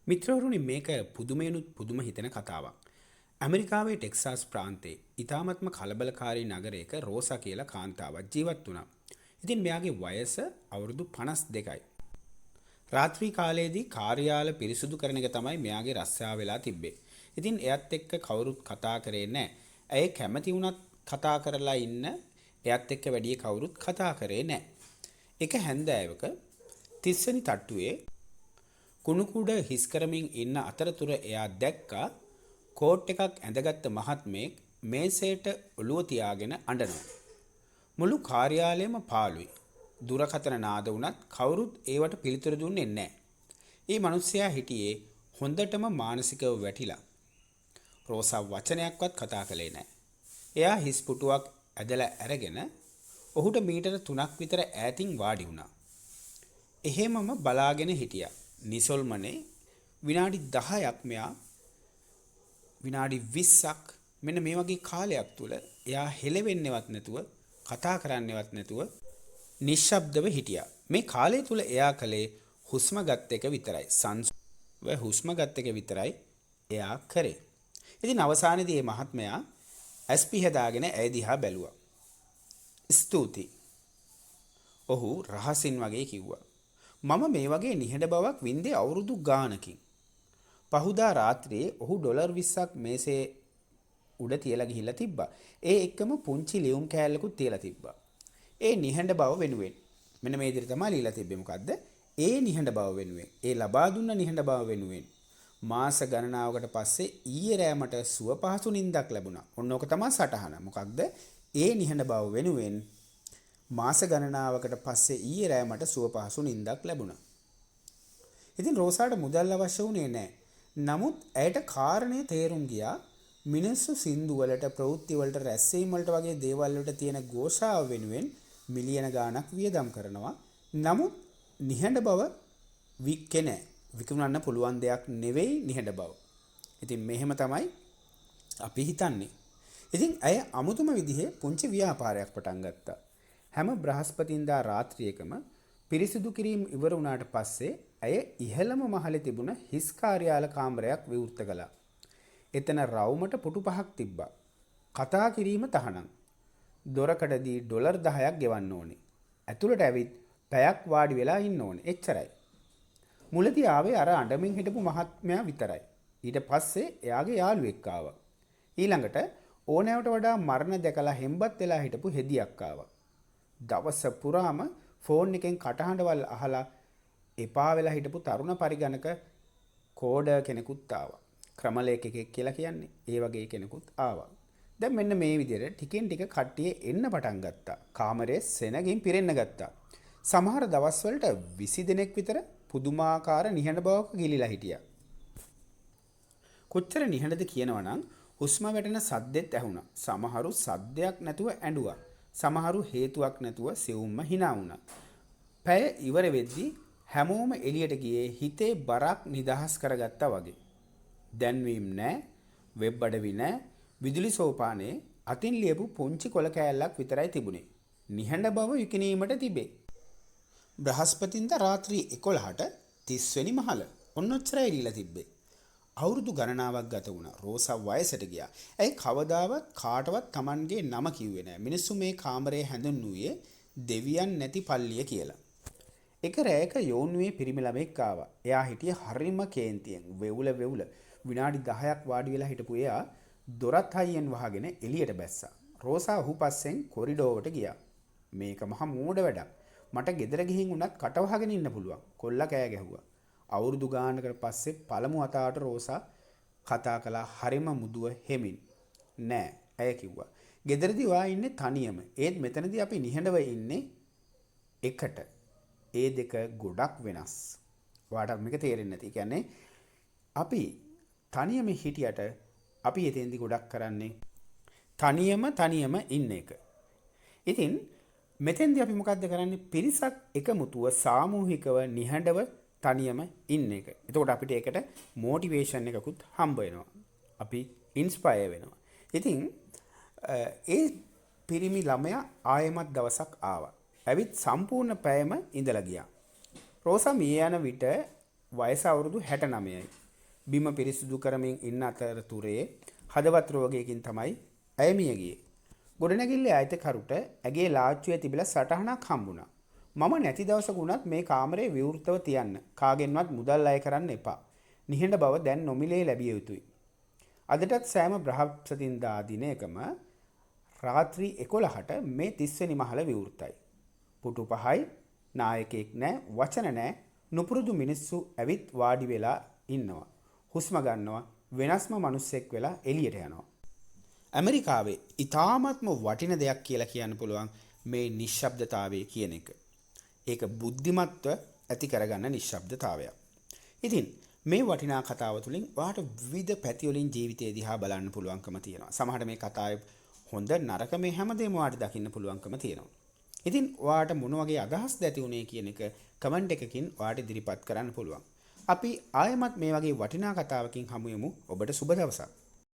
මිත්‍රවරුනි මේක පුදුමයනුත් පුදුම හිතෙන කතාවක්. ඇමරිකාවේ ටෙක්සාස් ප්‍රාන්තේ ඉතාමත්ම කලබලකාරී නගරයක රෝසා කියලා කාන්තාවක් ජීවත් වුණා. ඉතින් මෙයාගේ වයස අවුරුදු 52යි. රාත්‍රී කාලයේදී කාර්යාල පිරිසුදු කරන එක තමයි මෙයාගේ රස්සාව වෙලා තිබ්බේ. ඉතින් එයත් එක්ක කවුරුත් කතා කරේ නැහැ. ඇය කැමති වුණත් කතා කරලා ඉන්න එයත් එක්ක වැඩි කවුරුත් කතා කරේ නැහැ. එක හැන්දෑවක 30 වෙනි තට්ටුවේ කුණුකුඩ හිස් කරමින් ඉන්න අතරතුර එයා දැක්කා කෝට් එකක් ඇඳගත්ත මහත්මයෙක් මේසයට ඔළුව තියාගෙන අඬනවා. මුළු කාර්යාලයම පාළුයි. දුරකථන නාද වුණත් කවුරුත් ඒවට පිළිතුරු දුන්නේ නැහැ. ඒ මිනිස්සයා හිටියේ හොඳටම මානසිකව වැටිලා. රෝසා වචනයක්වත් කතා කළේ නැහැ. එයා හිස් පුටුවක් ඇදලා අරගෙන ඔහුට මීටර 3ක් විතර ඈතින් වාඩි වුණා. එහෙමම බලාගෙන හිටියා. නිසල්මනේ විනාඩි 10ක් මෙයා විනාඩි 20ක් මෙන්න මේ වගේ කාලයක් තුල එයා හෙලෙවෙන්නේවත් නැතුව කතා කරන්නේවත් නැතුව නිශ්ශබ්දව හිටියා. මේ කාලය තුල එයා කලේ හුස්ම ගත් එක විතරයි. සංසුව හුස්ම ගත් එක විතරයි එයා කරේ. ඉතින් අවසානයේදී මේ මහත්මයා ඇස් පිහදාගෙන ඇය දිහා බැලුවා. ස්තුතියි. ඔහු රහසින් වගේ කිව්වා. මම මේ වගේ නිහඬ බවක් වින්දේ අවුරුදු ගානකින්. පහුදා රාත්‍රියේ ඔහු ඩොලර් 20ක් මේසේ උඩ තියලා ගිහිල්ලා තිබ්බා. ඒ එක්කම පුංචි ලියුම් කෑල්ලකුත් තියලා තිබ්බා. ඒ නිහඬ බව වෙනුවෙන් මෙන්න මේ විදිහට තමයි ලියලා තිබ්බේ. මොකද්ද? ඒ නිහඬ බව වෙනුවෙන්, ඒ ලබා දුන්න නිහඬ බව වෙනුවෙන් මාස ගණනාවකට පස්සේ ඊයේ රෑ මට සුව පහසු නිින්දක් ලැබුණා. ඔන්න ඕක තමයි සටහන. මොකක්ද? ඒ නිහඬ බව වෙනුවෙන් මාස ගණනාවකට පස්සේ ඊයේ රෑ මට සුව පහසු නිින්දක් ලැබුණා. ඉතින් රෝසාට මුදල් අවශ්‍ය වුණේ නැහැ. නමුත් ඇයට කාරණේ තේරුම් ගියා මිනිස්සු සින්දු වලට, ප්‍රවෘත්ති වලට, රැස්වීම් වලට වගේ දේවල් වලට තියෙන ഘോഷාව වෙනුවෙන් මිලියන ගාණක් වියදම් කරනවා. නමුත් නිහඬ බව විකුණන්න පුළුවන් දෙයක් නෙවෙයි නිහඬ බව. ඉතින් මෙහෙම තමයි අපි හිතන්නේ. ඉතින් ඇය අමුතුම විදිහේ පුංචි ව්‍යාපාරයක් පටන් ගත්තා. හැම බ්‍රහස්පතින්දා රාත්‍රියකම පිරිසිදු කිරීම ඉවර වුණාට පස්සේ ඇය ඉහළම මහලේ තිබුණ හිස් කාර්යාල කාමරයක් විවෘත කළා. එතන රවුමට පුටු 5ක් තිබ්බා. කතා කිරීම තහනම්. දොරකඩදී ඩොලර් 10ක් ගෙවන්න ඕනේ. ඇතුළට ඇවිත් පැයක් වාඩි වෙලා ඉන්න ඕනේ. එච්චරයි. මුලදී ආවේ අර අඬමින් හිටපු මහත්මයා විතරයි. ඊට පස්සේ එයාගේ යාළුවෙක් ආවා. ඊළඟට ඕනෑවට වඩා මරණ දැකලා හෙම්බත් වෙලා හිටපු හෙදියක් ආවා. දවස පුරාම ෆෝන් එකෙන් කටහඬවල් අහලා එපා වෙලා හිටපු තරුණ පරිගණක කෝඩර් කෙනෙකුත් ආවා. ක්‍රමලේඛකයෙක් කියලා කියන්නේ ඒ වගේ කෙනෙකුත් ආවා. දැන් මෙන්න මේ විදිහට ටිකෙන් ටික කට්ටිය එන්න පටන් ගත්තා. කාමරේ සෙනගින් පිරෙන්න ගත්තා. සමහර දවස්වලට 20 දෙනෙක් විතර පුදුමාකාර නිහඬ බවක ගිලිලා හිටියා. කොච්චර නිහඬද කියනවනම් හුස්ම වැටෙන සද්දෙත් ඇහුණා. සමහරු සද්දයක් නැතුව ඇඬුවා. සමහරු හේතුවක් නැතුව සෙවුම්ම hina වුණා. පැය ඉවර වෙද්දී හැමෝම එළියට ගියේ හිතේ බරක් නිදහස් කරගත්තා වගේ. දැන්වීම් නැහැ, වෙබ් අඩවි නැහැ, විදුලි සෝපානේ අතින් ලියපු පුංචි කොළ කෑල්ලක් විතරයි තිබුණේ. නිහඬ බව විකිණීමට තිබේ. බ්‍රහස්පතින්දා රාත්‍රී 11ට 30 වෙනි මහල. ඔන්න ඔච්චරයි දීලා තිබ්බේ. අවුරුදු ගණනාවක් ගත වුණා. රෝසා වයසට ගියා. ඇයි කවදාවත් කාටවත් Tamanගේ නම කිව්වේ නැහැ. මිනිස්සු මේ කාමරේ හැඳින්වුවේ දෙවියන් නැති පල්ලිය කියලා. එක රැයක යෝන්ුවේ පිරිමි ළමෙක් ආවා. එයා හිටියේ හරිම කේන්තියෙන්. වෙවුල විනාඩි 10ක් වාඩි වෙලා හිටපු එයා දොරත් හයියෙන් වහගෙන එළියට බැස්සා. රෝසා ඔහු පස්සෙන් කොරිඩෝවට ගියා. මේක මහ මෝඩ වැඩක්. මට ගෙදර ගිහින් උනත් කට වහගෙන ඉන්න පුළුවන්. කොල්ලා කෑ ගැහුවා. අවුරුදු ගානකට පස්සේ පළමු වතාවට රෝසා කතා කළා හරිම මුදුව හෙමින්. නෑ, ඇය කිව්වා. ගෙදරදී වා ඉන්නේ තනියම. ඒත් මෙතනදී අපි නිහඬව ඉන්නේ එකට. ඒ දෙක ගොඩක් වෙනස්. ඔයාට මේක තේරෙන්නේ නැති. කියන්නේ අපි තනියම හිටියට අපි එතෙන්දී ගොඩක් කරන්නේ තනියම ඉන්න එක. ඉතින් මෙතෙන්දී අපි මොකද්ද කරන්නේ? පිරිසක් එකමුතුව සාමූහිකව නිහඬව තනියම ඉන්න එක. එතකොට අපිට ඒකට මොටිවේෂන් එකකුත් හම්බ වෙනවා. අපි ඉන්ස්පයර් වෙනවා. ඉතින් ඒ පිරිමි ළමයා ආයෙමත් දවසක් ආවා. ඇවිත් සම්පූර්ණ පැයම ඉඳලා ගියා. රෝසා මිය යන විට වයස අවුරුදු 69යි. බිම පිරිසිදු කරමින් ඉන්න අතරතුරේ හදවත් රෝගයකින් තමයි ඇය මිය ගියේ. ගොඩනැගිල්ලේ අයිතිකරුට ඇගේ ලාච්චුවේ තිබිලා සටහනක් හම්බුණා. මම නැති දවසක වුණත් මේ කාමරේ විවෘතව තියන්න. කාගෙන්වත් මුදල් අය කරන්න එපා. නිහඬ බව දැන් නොමිලේ ලැබිය යුතුයි. අදටත් සෑම බ්‍රහස්පතින්දා දිනයකම රාත්‍රී 11ට මේ 30 වෙනි මහල විවෘතයි. පුටු පහයි, නායකයෙක් නැහැ, වචන නැහැ. නුපුරුදු මිනිස්සු ඇවිත් වාඩි වෙලා ඉන්නවා. හුස්ම ගන්නවා, වෙනස්ම මිනිස්සෙක් වෙලා එළියට යනවා. ඇමරිකාවේ ඉතාමත්ම වටින දෙයක් කියලා කියන්න පුළුවන් මේ නිශ්ශබ්දතාවය කියන එක. ඒක බුද්ධිමත්ව ඇති කරගන්න නිශ්ශබ්දතාවයක්. ඉතින් මේ වටිනා කතාව තුළින් ඔයාට විවිධ පැති වලින් ජීවිතය දිහා බලන්න පුළුවන්කම තියෙනවා. සමහරට මේ කතාවේ හොඳ නරක මේ හැමදේම ඔයාට දකින්න පුළුවන්කම තියෙනවා. ඉතින් ඔයාට මොන වගේ අදහස්ද ඇති උනේ කියන එක කමෙන්ට් එකකින් ඔයාට ඉදිරිපත් කරන්න පුළුවන්. අපි ආයෙමත් මේ වගේ වටිනා කතාවකින් හමු යමු. ඔබට සුබ දවසක්.